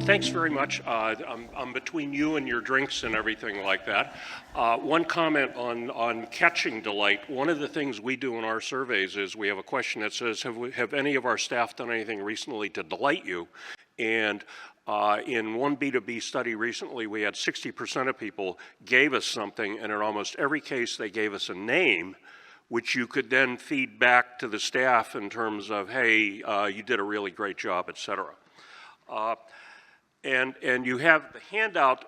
Thanks very much. I'm between you and your drinks and everything like that. One comment on catching delight. One of the things we do in our surveys is we have a question that says, have any of our staff done anything recently to delight you? And in one B2B study recently, we had 60% of people gave us something, and in almost every case, they gave us a name, which you could then feed back to the staff in terms of, hey, you did a really great job, et cetera. And you have the handout,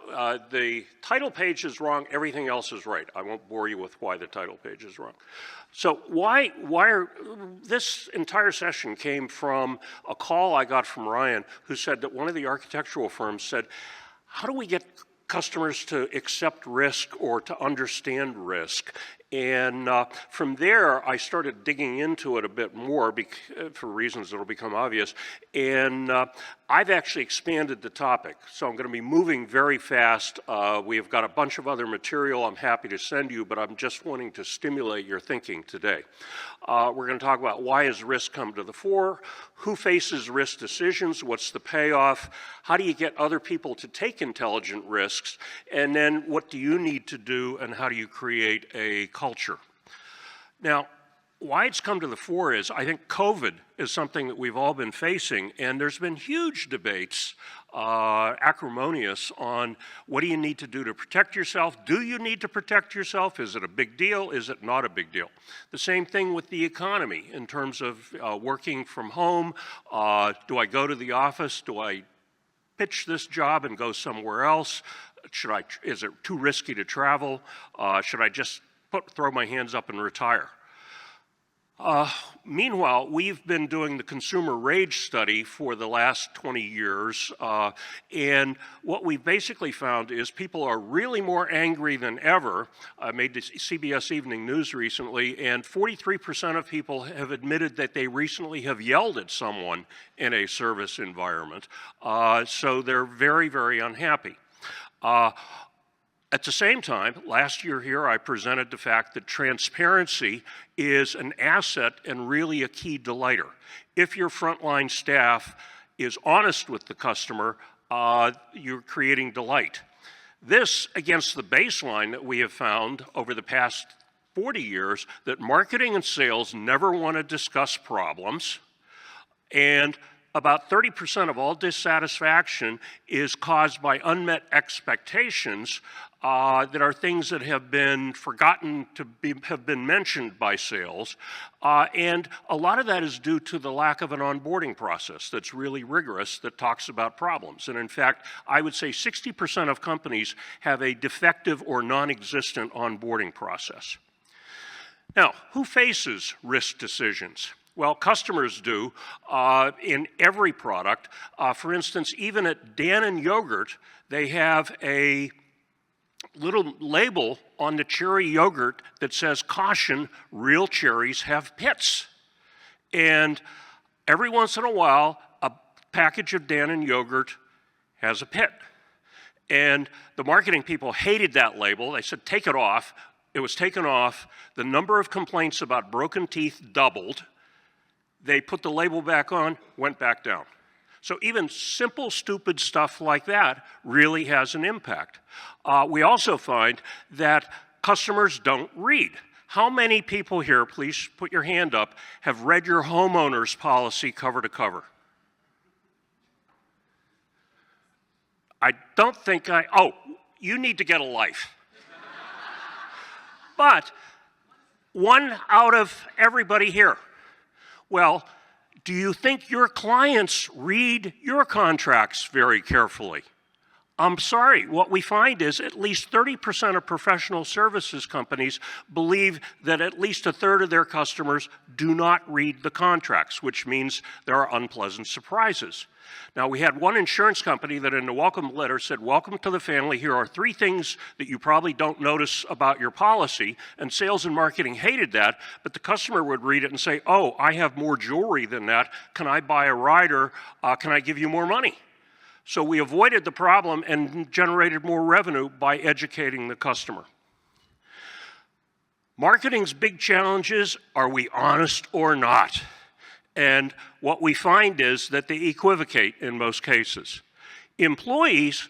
the title page is wrong, everything else is right. I won't bore you with why the title page is wrong. So this entire session came from a call I got from Ryan, who said that one of the architectural firms said, how do we get customers to accept risk or to understand risk? And from there, I started digging into it a bit more for reasons that will become obvious. And I've actually expanded the topic. So I'm going to be moving very fast. We have got a bunch of other material I'm happy to send you, but I'm just wanting to stimulate your thinking today. We're going to talk about why has risk come to the fore, who faces risk decisions, what's the payoff, how do you get other people to take intelligent risks, and then what do you need to do and how do you create a culture. Now, why it's come to the fore is I think COVID is something that we've all been facing, and there's been huge debates, acrimonious, on what do you need to do to protect yourself? Do you need to protect yourself? Is it a big deal? Is it not a big deal? The same thing with the economy in terms of working from home. Do I go to the office? Do I pitch this job and go somewhere else? Is it too risky to travel? Should I just throw my hands up and retire? Meanwhile, we've been doing the consumer rage study for the last 20 years, and what we've basically found is people are really more angry than ever. I made the CBS Evening News recently, and 43% of people have admitted that they recently have yelled at someone in a service environment, so they're very, very unhappy. At the same time, last year here, I presented the fact that transparency is an asset and really a key delighter. If your frontline staff is honest with the customer, you're creating delight. This against the baseline that we have found over the past 40 years that marketing and sales never want to discuss problems, and about 30% of all dissatisfaction is caused by unmet expectations that are things that have been forgotten to have been mentioned by sales. And a lot of that is due to the lack of an onboarding process that's really rigorous that talks about problems. And in fact, I would say 60% of companies have a defective or non-existent onboarding process. Now, who faces risk decisions? Well, customers do in every product. For instance, even at Dan & Yogurt, they have a little label on the cherry yogurt that says, caution, real cherries have pits. And every once in a while, a package of Dan & Yogurt has a pit. And the marketing people hated that label. They said, take it off. It was taken off. The number of complaints about broken teeth doubled. They put the label back on, went back down. So even simple, stupid stuff like that really has an impact. We also find that customers don't read. How many people here, please put your hand up, have read your homeowner's policy cover to cover? I don't think oh, you need to get a life. But one out of everybody here. Well, do you think your clients read your contracts very carefully? I'm sorry, what we find is at least 30% of professional services companies believe that at least a third of their customers do not read the contracts, which means there are unpleasant surprises. Now, we had one insurance company that in the welcome letter said, welcome to the family. Here are 3 things that you probably don't notice about your policy. And sales and marketing hated that, but the customer would read it and say, oh, I have more jewelry than that. Can I buy a rider? Can I give you more money? So we avoided the problem and generated more revenue by educating the customer. Marketing's big challenge is, are we honest or not? And what we find is that they equivocate in most cases. Employees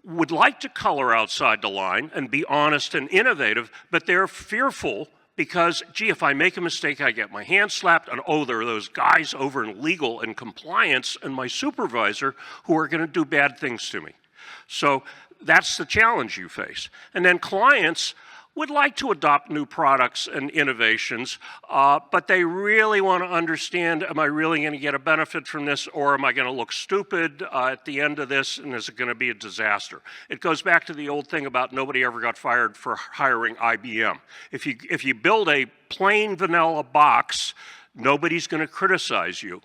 would like to color outside the line and be honest and innovative, but they're fearful because, gee, if I make a mistake, I get my hand slapped, and oh, there are those guys over in legal and compliance and my supervisor who are going to do bad things to me. So that's the challenge you face. And then clients would like to adopt new products and innovations, but they really want to understand, am I really going to get a benefit from this, or am I going to look stupid at the end of this, and is it going to be a disaster? It goes back to the old thing about nobody ever got fired for hiring IBM. If you build a plain vanilla box, nobody's going to criticize you,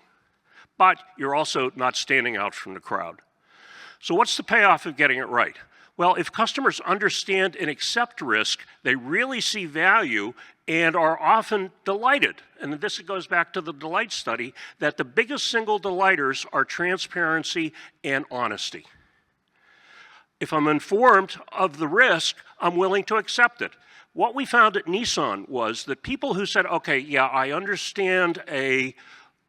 but you're also not standing out from the crowd. So what's the payoff of getting it right? Well, if customers understand and accept risk, they really see value and are often delighted. And this goes back to the delight study, that the biggest single delighters are transparency and honesty. If I'm informed of the risk, I'm willing to accept it. What we found at Nissan was that people who said, okay, yeah, I understand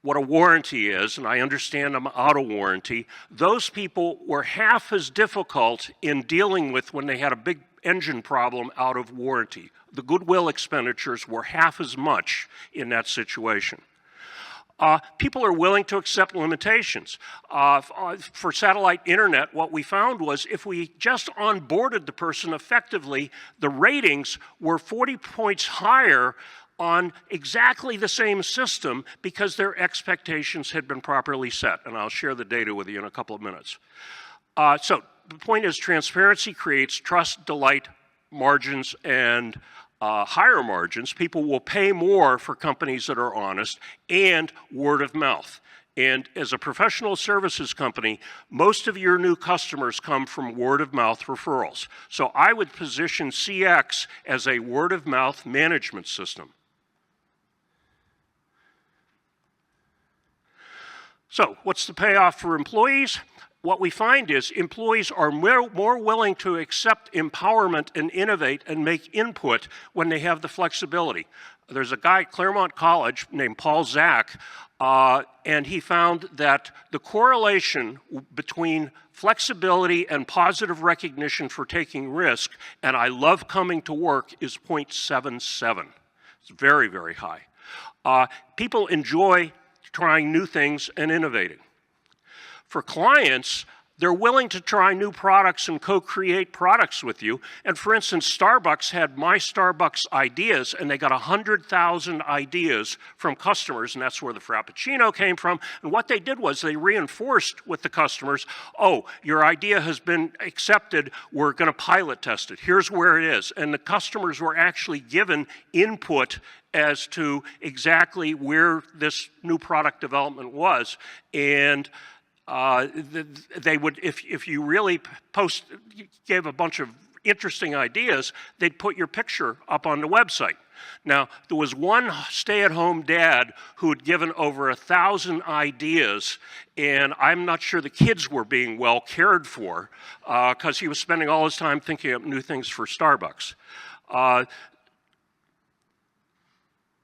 what a warranty is, and I understand I'm out of warranty, those people were half as difficult in dealing with when they had a big engine problem out of warranty. The goodwill expenditures were half as much in that situation. People are willing to accept limitations. For satellite internet, what we found was if we just onboarded the person effectively, the ratings were 40 points higher on exactly the same system because their expectations had been properly set. And I'll share the data with you in a couple of minutes. So the point is, transparency creates trust, delight, margins, and higher margins. People will pay more for companies that are honest, and word of mouth. And as a professional services company, most of your new customers come from word of mouth referrals. So I would position CX as a word of mouth management system. So what's the payoff for employees? What we find is employees are more willing to accept empowerment and innovate and make input when they have the flexibility. There's a guy at Claremont College named Paul Zak, and he found that the correlation between flexibility and positive recognition for taking risk, and I love coming to work, is 0.77. It's very, very high. People enjoy trying new things and innovating. For clients, they're willing to try new products and co-create products with you. And for instance, Starbucks had My Starbucks Ideas, and they got 100,000 ideas from customers, and that's where the Frappuccino came from. And what they did was they reinforced with the customers, oh, your idea has been accepted, we're going to pilot test it. Here's where it is. And the customers were actually given input as to exactly where this new product development was. And they would, if you really gave a bunch of interesting ideas, they'd put your picture up on the website. Now, there was one stay-at-home dad who had given over 1,000 ideas, and I'm not sure the kids were being well cared for because he was spending all his time thinking up new things for Starbucks.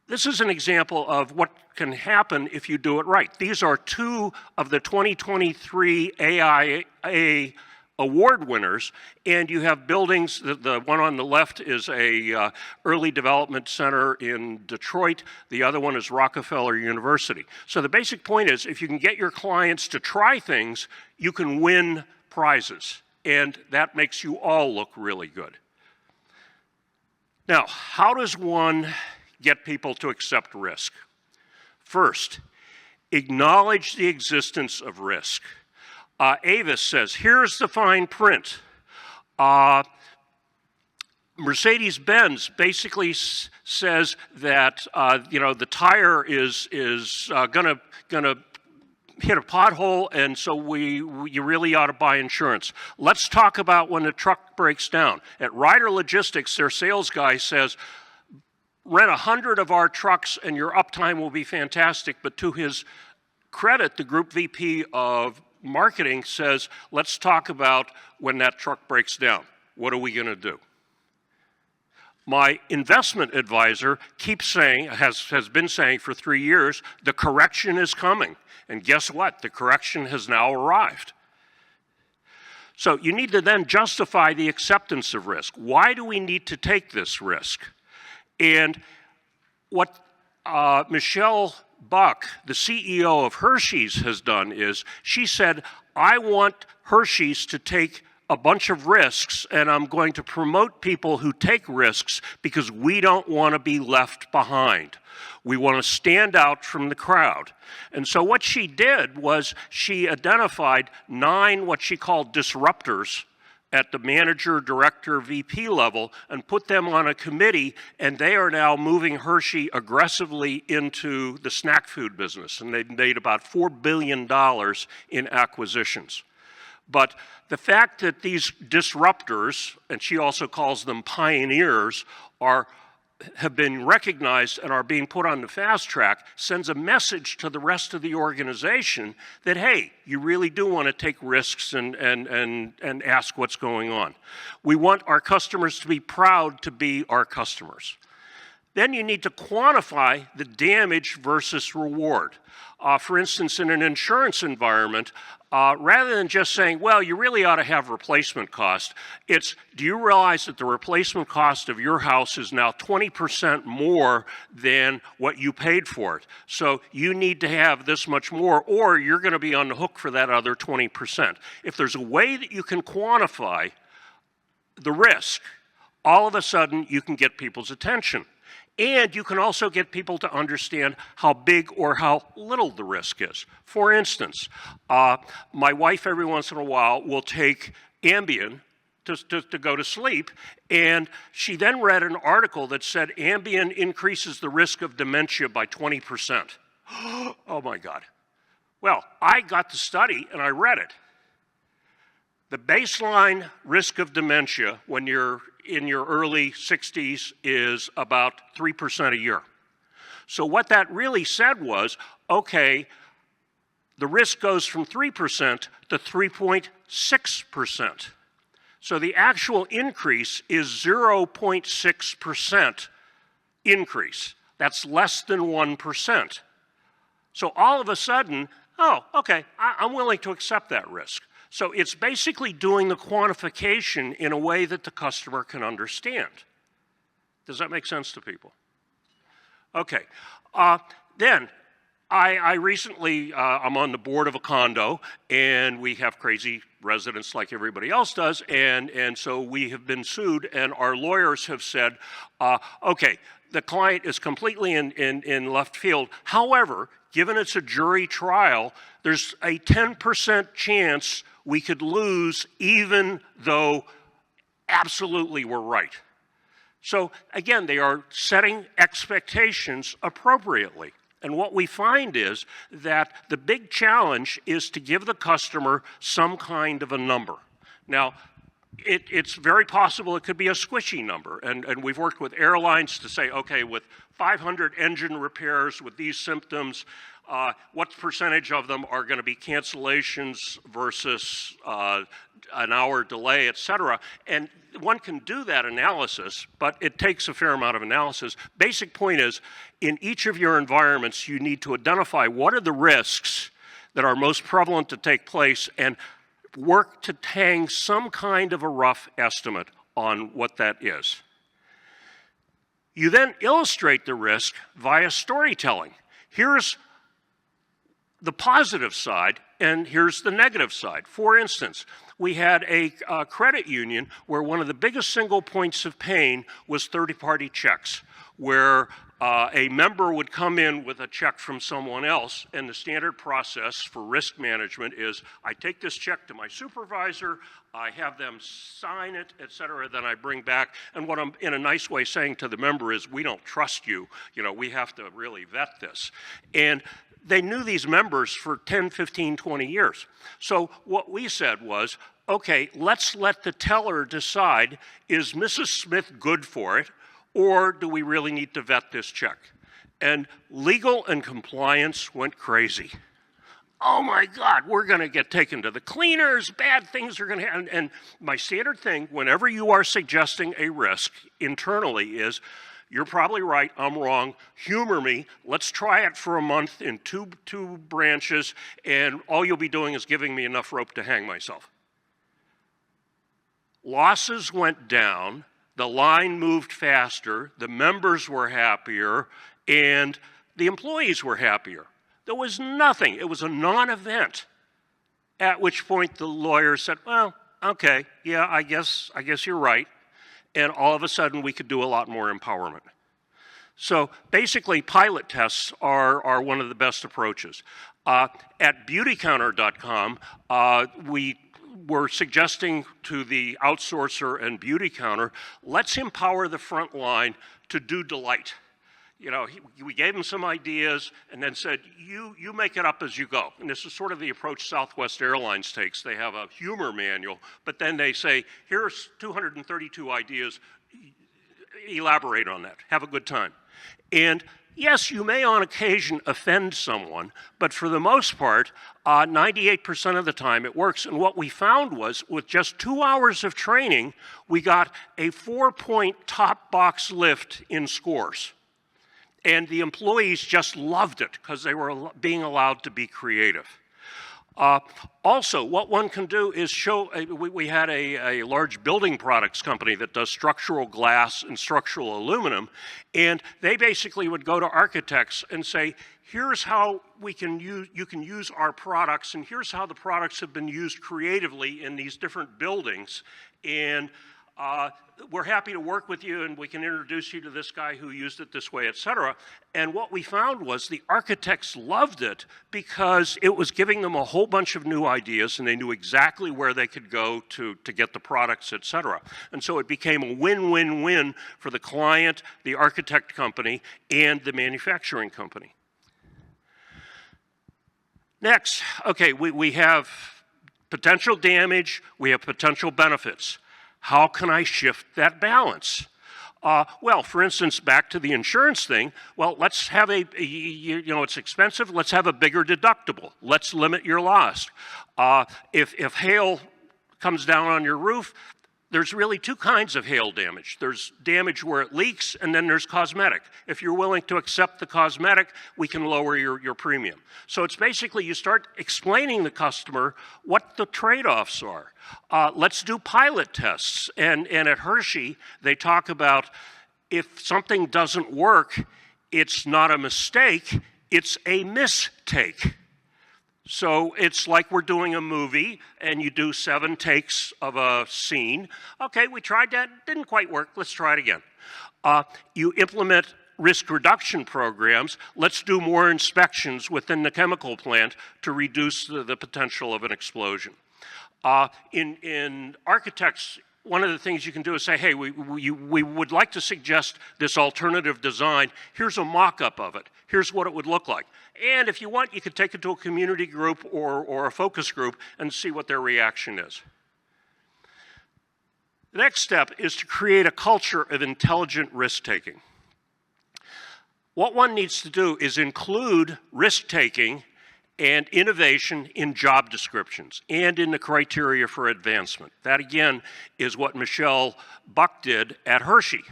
This is an example of what can happen if you do it right. These are two of the 2023 AIA award winners, and you have buildings. The one on the left is a early development center in Detroit. The other one is Rockefeller University. So the basic point is, if you can get your clients to try things, you can win prizes, and that makes you all look really good. Now, how does one get people to accept risk? First, acknowledge the existence of risk. Avis says, here's the fine print. Mercedes-Benz basically says that the tire is gonna hit a pothole, and so you really ought to buy insurance. Let's talk about when the truck breaks down. At Ryder Logistics, their sales guy says, rent 100 of our trucks and your uptime will be fantastic. But to his credit, the group VP of marketing says, let's talk about when that truck breaks down. What are we going to do? My investment advisor keeps saying, has been saying for 3 years, the correction is coming. And guess what? The correction has now arrived. So you need to then justify the acceptance of risk. Why do we need to take this risk? And what Michelle Buck, the CEO of Hershey's, has done is she said, I want Hershey's to take a bunch of risks, and I'm going to promote people who take risks because we don't want to be left behind. We want to stand out from the crowd. And so what she did was she identified 9 what she called disruptors at the manager, director, VP level, and put them on a committee, and they are now moving Hershey aggressively into the snack food business, and they've made about $4 billion in acquisitions. But the fact that these disruptors, and she also calls them pioneers, have been recognized and are being put on the fast track sends a message to the rest of the organization that, hey, you really do want to take risks and ask what's going on. We want our customers to be proud to be our customers. Then you need to quantify the damage versus reward. For instance, in an insurance environment, rather than just saying, well, you really ought to have replacement cost, it's, do you realize that the replacement cost of your house is now 20% more than what you paid for it? So you need to have this much more, or you're going to be on the hook for that other 20%. If there's a way that you can quantify the risk, all of a sudden you can get people's attention. And you can also get people to understand how big or how little the risk is. For instance, my wife every once in a while will take Ambien to go to sleep, and she then read an article that said Ambien increases the risk of dementia by 20%. Oh my God. Well, I got the study and I read it. The baseline risk of dementia when you're in your early 60s is about 3% a year. So what that really said was, okay, the risk goes from 3% to 3.6%. So the actual increase is 0.6% increase. That's less than 1%. So all of a sudden, oh, okay, I'm willing to accept that risk. So it's basically doing the quantification in a way that the customer can understand. Does that make sense to people? Okay. Then I recently, I'm on the board of a condo, and we have crazy residents like everybody else does, and so we have been sued, and our lawyers have said, okay, the client is completely in left field. However, given it's a jury trial, there's a 10% chance we could lose even though absolutely we're right. So again, they are setting expectations appropriately. And what we find is that the big challenge is to give the customer some kind of a number. Now, it's very possible it could be a squishy number, and we've worked with airlines to say, okay, with 500 engine repairs with these symptoms, what percentage of them are going to be cancellations versus an hour delay, et cetera. And one can do that analysis, but it takes a fair amount of analysis. Basic point is, in each of your environments, you need to identify what are the risks that are most prevalent to take place and work to hang some kind of a rough estimate on what that is. You then illustrate the risk via storytelling. Here's the positive side, and here's the negative side. For instance, we had a credit union where one of the biggest single points of pain was third-party checks, where a member would come in with a check from someone else, and the standard process for risk management is I take this check to my supervisor, I have them sign it, et cetera, then I bring back, and what I'm in a nice way saying to the member is, we don't trust you, we have to really vet this. And they knew these members for 10, 15, 20 years. So what we said was, okay, let's let the teller decide, is Mrs. Smith good for it, or do we really need to vet this check? And legal and compliance went crazy. Oh my God, we're going to get taken to the cleaners, bad things are going to happen. And my standard thing, whenever you are suggesting a risk internally is, you're probably right, I'm wrong, humor me, let's try it for a month in two branches, and all you'll be doing is giving me enough rope to hang myself. losses went down, the line moved faster, the members were happier, and the employees were happier. There was nothing. It was a non-event. At which point the lawyer said, well, okay, yeah, I guess you're right. And all of a sudden we could do a lot more empowerment. So basically pilot tests are one of the best approaches. At beautycounter.com, we were suggesting to the outsourcer and beauty counter, let's empower the front line to do delight. You know, we gave them some ideas and then said, you make it up as you go. And this is sort of the approach Southwest Airlines takes. They have a humor manual, but then they say, here's 232 ideas, elaborate on that, have a good time. And yes, you may on occasion offend someone, but for the most part, 98% of the time it works. And what we found was, with just 2 hours of training, we got a 4-point top box lift in scores. And the employees just loved it because they were being allowed to be creative. Also, what one can do is show, we had a large building products company that does structural glass and structural aluminum, and they basically would go to architects and say, here's how you can use our products, and here's how the products have been used creatively in these different buildings, and we're happy to work with you, and we can introduce you to this guy who used it this way, et cetera. And what we found was the architects loved it because it was giving them a whole bunch of new ideas, and they knew exactly where they could go to get the products, et cetera. And so it became a win-win-win for the client, the architect company, and the manufacturing company. Next, okay, we have potential damage, we have potential benefits. How can I shift that balance? Well, for instance, back to the insurance thing, well, let's have it's expensive, let's have a bigger deductible. Let's limit your loss. If hail comes down on your roof, there's really two kinds of hail damage. There's damage where it leaks, and then there's cosmetic. If you're willing to accept the cosmetic, we can lower your premium. So it's basically you start explaining to the customer what the trade-offs are. Let's do pilot tests. And at Hershey, they talk about if something doesn't work, it's not a mistake, it's a mistake. So it's like we're doing a movie and you do 7 takes of a scene. Okay, we tried that, didn't quite work, let's try it again. You implement risk reduction programs. Let's do more inspections within the chemical plant to reduce the potential of an explosion. In architects, one of the things you can do is say, hey, we would like to suggest this alternative design. Here's a mock-up of it. Here's what it would look like. And if you want, you could take it to a community group or a focus group and see what their reaction is. The next step is to create a culture of intelligent risk-taking. What one needs to do is include risk-taking and innovation in job descriptions and in the criteria for advancement. That, again, is what Michelle Buck did at Hershey.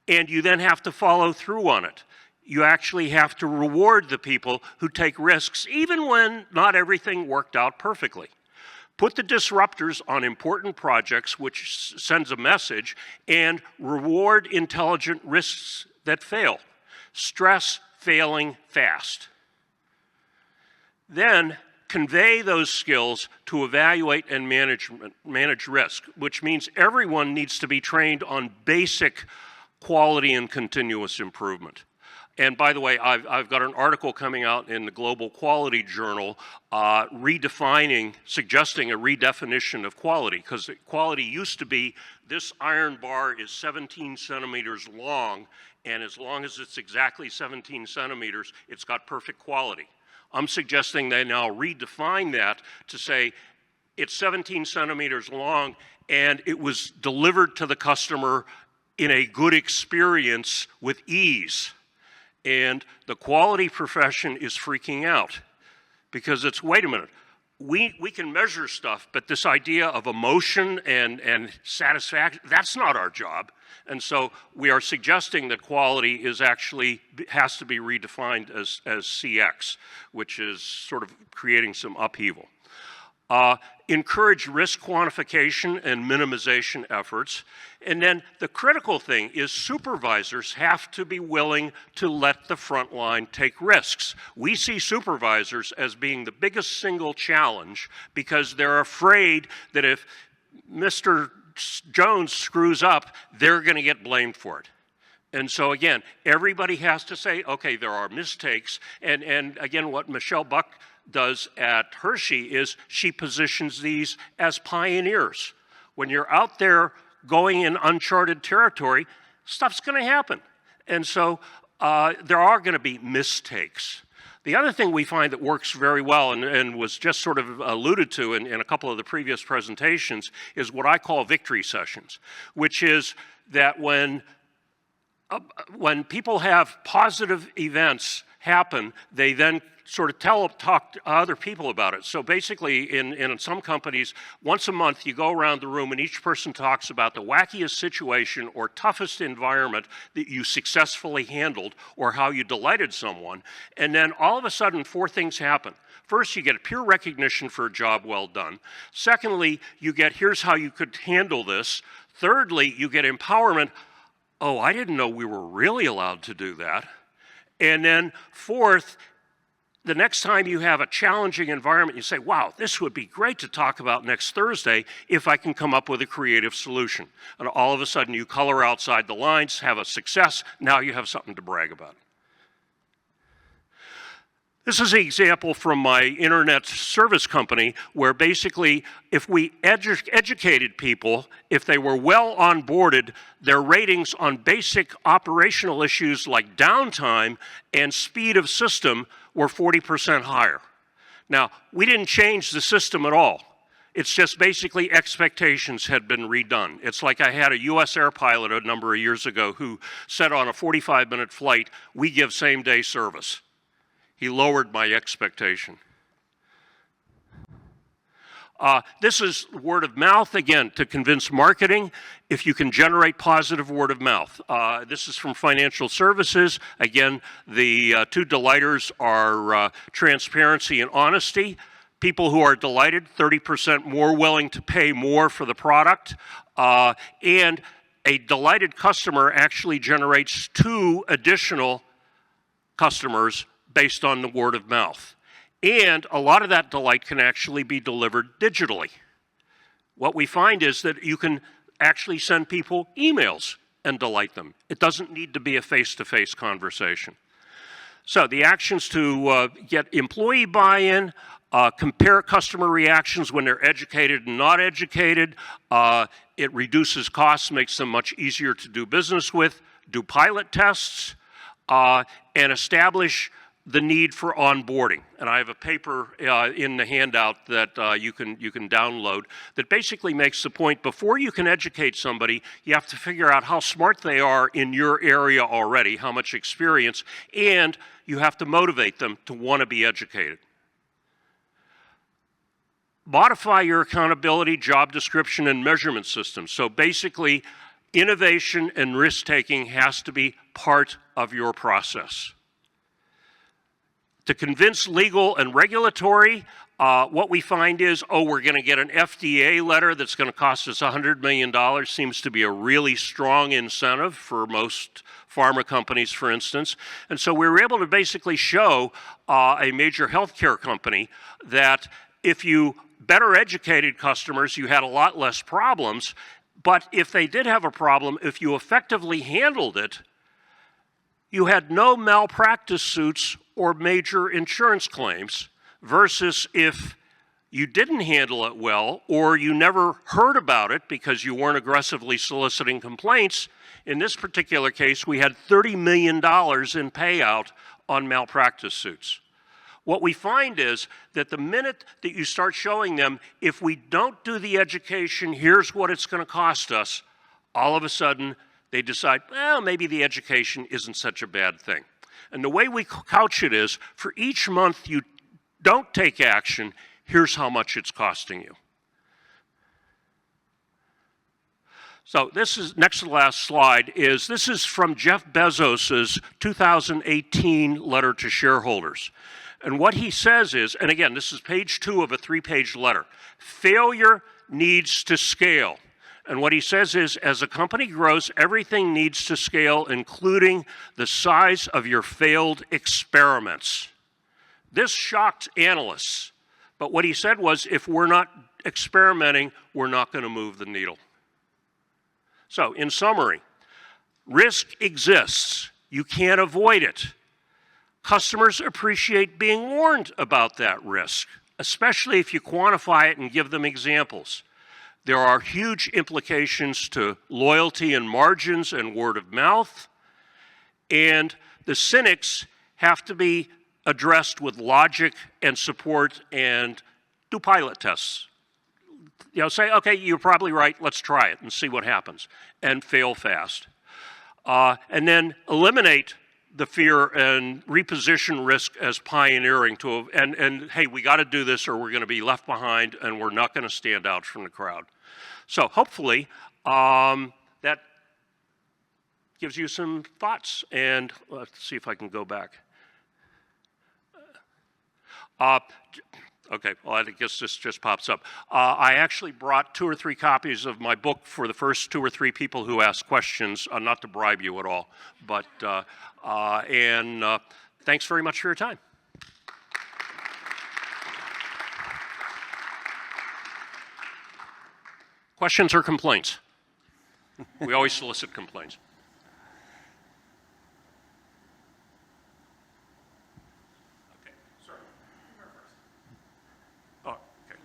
And you then have to follow through on it. You actually have to reward the people who take risks, even when not everything worked out perfectly. Put the disruptors on important projects, which sends a message, and reward intelligent risks that fail. Stress failing fast. Then convey those skills to evaluate and manage risk, which means everyone needs to be trained on basic quality and continuous improvement. And by the way, I've got an article coming out in the Global Quality Journal suggesting a redefinition of quality, because quality used to be this iron bar is 17 centimeters long, and as long as it's exactly 17 centimeters, it's got perfect quality. I'm suggesting they now redefine that to say it's 17 centimeters long and it was delivered to the customer in a good experience with ease. And the quality profession is freaking out because it's, wait a minute, we can measure stuff, but this idea of emotion and satisfaction, that's not our job. And so we are suggesting that quality is actually, has to be redefined as CX, which is sort of creating some upheaval. Encourage risk quantification and minimization efforts. And then the critical thing is supervisors have to be willing to let the front line take risks. We see supervisors as being the biggest single challenge because they're afraid that if Mr. Jones screws up, they're going to get blamed for it. And so again, everybody has to say, okay, there are mistakes. And again, what Michelle Buck does at Hershey is she positions these as pioneers. When you're out there going in uncharted territory, stuff's going to happen. And so there are going to be mistakes. The other thing we find that works very well and was just sort of alluded to in a couple of the previous presentations is what I call victory sessions, which is that when people have positive events happen, they then sort of talk to other people about it. So basically, in some companies, once a month you go around the room and each person talks about the wackiest situation or toughest environment that you successfully handled or how you delighted someone. And then all of a sudden, 4 things happen. First, you get peer recognition for a job well done. Secondly, you get, here's how you could handle this. Thirdly, you get empowerment. Oh, I didn't know we were really allowed to do that. And then fourth, the next time you have a challenging environment, you say, wow, this would be great to talk about next Thursday if I can come up with a creative solution. And all of a sudden you color outside the lines, have a success, now you have something to brag about. This is an example from my internet service company where basically if we educated people, if they were well onboarded, their ratings on basic operational issues like downtime and speed of system were 40% higher. Now, we didn't change the system at all. It's just basically expectations had been redone. It's like I had a US air pilot a number of years ago who said on a 45-minute flight, we give same-day service. He lowered my expectation. This is word of mouth, again, to convince marketing if you can generate positive word of mouth. This is from financial services. Again, the 2 delighters are transparency and honesty. People who are delighted, 30% more willing to pay more for the product. And a delighted customer actually generates 2 additional customers based on the word of mouth. And a lot of that delight can actually be delivered digitally. What we find is that you can actually send people emails and delight them. It doesn't need to be a face-to-face conversation. So the actions to get employee buy-in, compare customer reactions when they're educated and not educated. It reduces costs, makes them much easier to do business with, do pilot tests, and establish the need for onboarding. And I have a paper in the handout that you can download that basically makes the point before you can educate somebody, you have to figure out how smart they are in your area already, how much experience, and you have to motivate them to want to be educated. Modify your accountability, job description, and measurement systems. So basically, innovation and risk-taking has to be part of your process. To convince legal and regulatory, what we find is, we're going to get an FDA letter that's going to cost us $100 million. Seems to be a really strong incentive for most pharma companies, for instance. And so we were able to basically show a major healthcare company that if you better educated customers, you had a lot less problems. But if they did have a problem, if you effectively handled it, you had no malpractice suits or major insurance claims, versus if you didn't handle it well or you never heard about it because you weren't aggressively soliciting complaints. In this particular case, we had $30 million in payout on malpractice suits. What we find is that the minute that you start showing them, if we don't do the education, here's what it's going to cost us, all of a sudden they decide, well, maybe the education isn't such a bad thing. And the way we couch it is, for each month you don't take action, here's how much it's costing you. So this is, next to the last slide, this is from Jeff Bezos's 2018 letter to shareholders. And what he says is, and again, this is page 2 of a 3-page letter, failure needs to scale. And what he says is, as a company grows, everything needs to scale, including the size of your failed experiments. This shocked analysts, but what he said was, if we're not experimenting, we're not going to move the needle. So, in summary, risk exists. You can't avoid it. Customers appreciate being warned about that risk, especially if you quantify it and give them examples. There are huge implications to loyalty and margins and word of mouth, and the cynics have to be addressed with logic and support and do pilot tests. You know, say, okay, you're probably right, let's try it and see what happens, and fail fast. And then eliminate the fear and reposition risk as pioneering to, and hey, we got to do this or we're going to be left behind and we're not going to stand out from the crowd. So hopefully that gives you some thoughts, and let's see if I can go back. Okay, well, I guess this just pops up. I actually brought 2 or 3 copies of my book for the first 2 or 3 people who asked questions, not to bribe you at all, but, thanks very much for your time. Questions or complaints? We always solicit complaints. Okay, sorry. Oh, okay.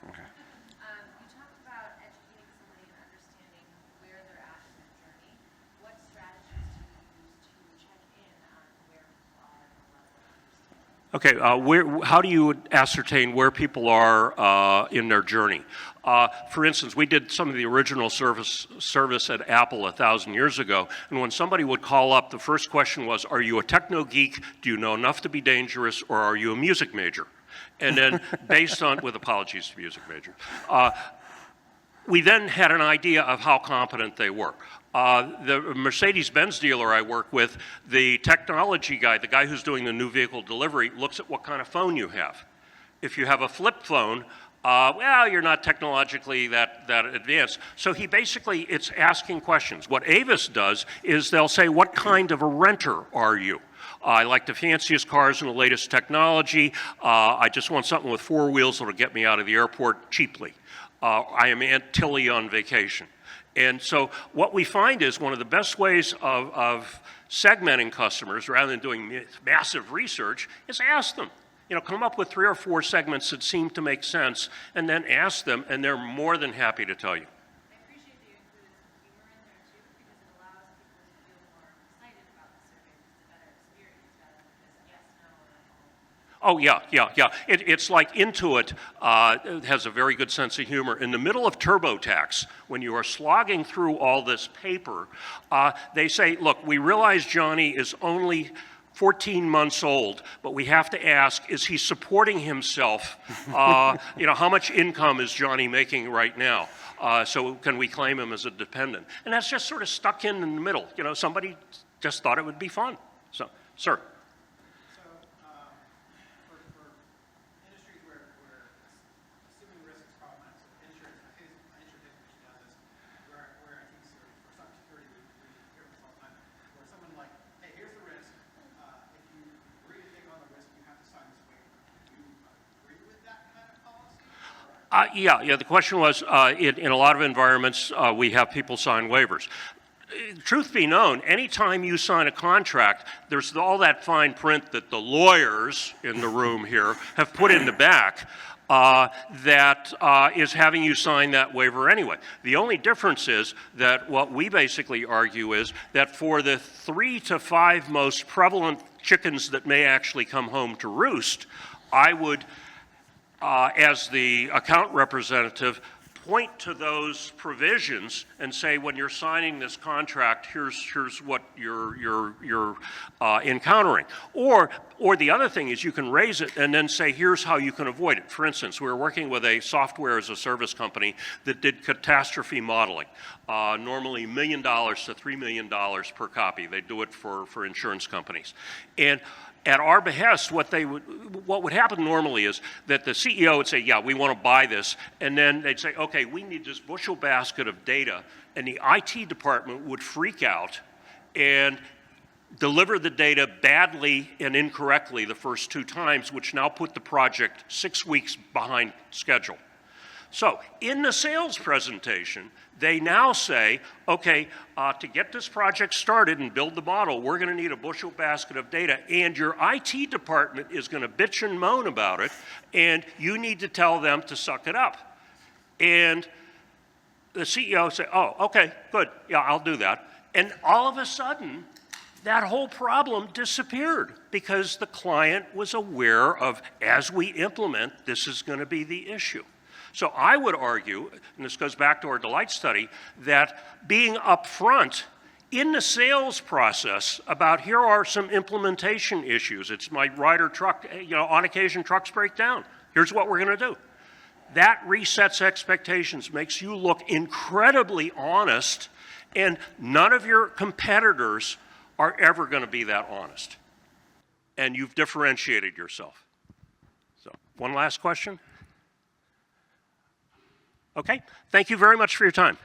Okay. You talked about educating somebody and understanding where they're at in their journey. What strategies do you use to check in on where people are in the level of understanding? Okay, how do you ascertain where people are in their journey? For instance, we did some of the original service at Apple 1,000 years ago, and when somebody would call up, the first question was, are you a techno geek? Do you know enough to be dangerous, or are you a music major? And then, based on, with apologies to music major, we then had an idea of how competent they were. The Mercedes-Benz dealer I work with, the technology guy, the guy who's doing the new vehicle delivery, looks at what kind of phone you have. If you have a flip phone, well, you're not technologically that advanced. So he basically, it's asking questions. What Avis does is they'll say, what kind of a renter are you? I like the fanciest cars and the latest technology. I just want something with 4 wheels that'll get me out of the airport cheaply. I am Aunt Tilly on vacation. And so what we find is one of the best ways of segmenting customers, rather than doing massive research, is ask them. You know, come up with 3 or 4 segments that seem to make sense, and then ask them, and they're more than happy to tell you. I appreciate that you included some humor in there too, because it allows people to feel more excited about the survey, because it's a better experience rather than just yes, no, and Oh, yeah. It's like Intuit has a very good sense of humor. In the middle of TurboTax, when you are slogging through all this paper, they say, look, we realize Johnny is only 14 months old, but we have to ask, is he supporting himself? You know, how much income is Johnny making right now? So can we claim him as a dependent? And that's just sort of stuck in the middle. You know, somebody just thought it would be fun. So, sir. Yeah, the question was, in a lot of environments, we have people sign waivers. Truth be known, anytime you sign a contract, there's all that fine print that the lawyers in the room here have put in the back that is having you sign that waiver anyway. The only difference is that what we basically argue is that for the 3 to 5 most prevalent chickens that may actually come home to roost, I would, as the account representative, point to those provisions and say, when you're signing this contract, here's what you're encountering. Or the other thing is you can raise it and then say, here's how you can avoid it. For instance, we were working with a software as a service company that did catastrophe modeling. Normally $1 million to $3 million per copy. They do it for insurance companies. And at our behest, what would happen normally is that the CEO would say, yeah, we want to buy this, and then they'd say, okay, we need this bushel basket of data, and the IT department would freak out and deliver the data badly and incorrectly the first 2 times, which now put the project 6 weeks behind schedule. So in the sales presentation, they now say, okay, to get this project started and build the model, we're going to need a bushel basket of data, and your IT department is going to bitch and moan about it, and you need to tell them to suck it up. And the CEO say, oh, okay, good, yeah, I'll do that. And all of a sudden, that whole problem disappeared because the client was aware of, as we implement, this is going to be the issue. So I would argue, and this goes back to our Delight study, that being upfront in the sales process about here are some implementation issues. It's my Ryder truck, on occasion trucks break down. Here's what we're going to do. That resets expectations, makes you look incredibly honest, and none of your competitors are ever going to be that honest. And you've differentiated yourself. So, one last question? Okay, thank you very much for your time.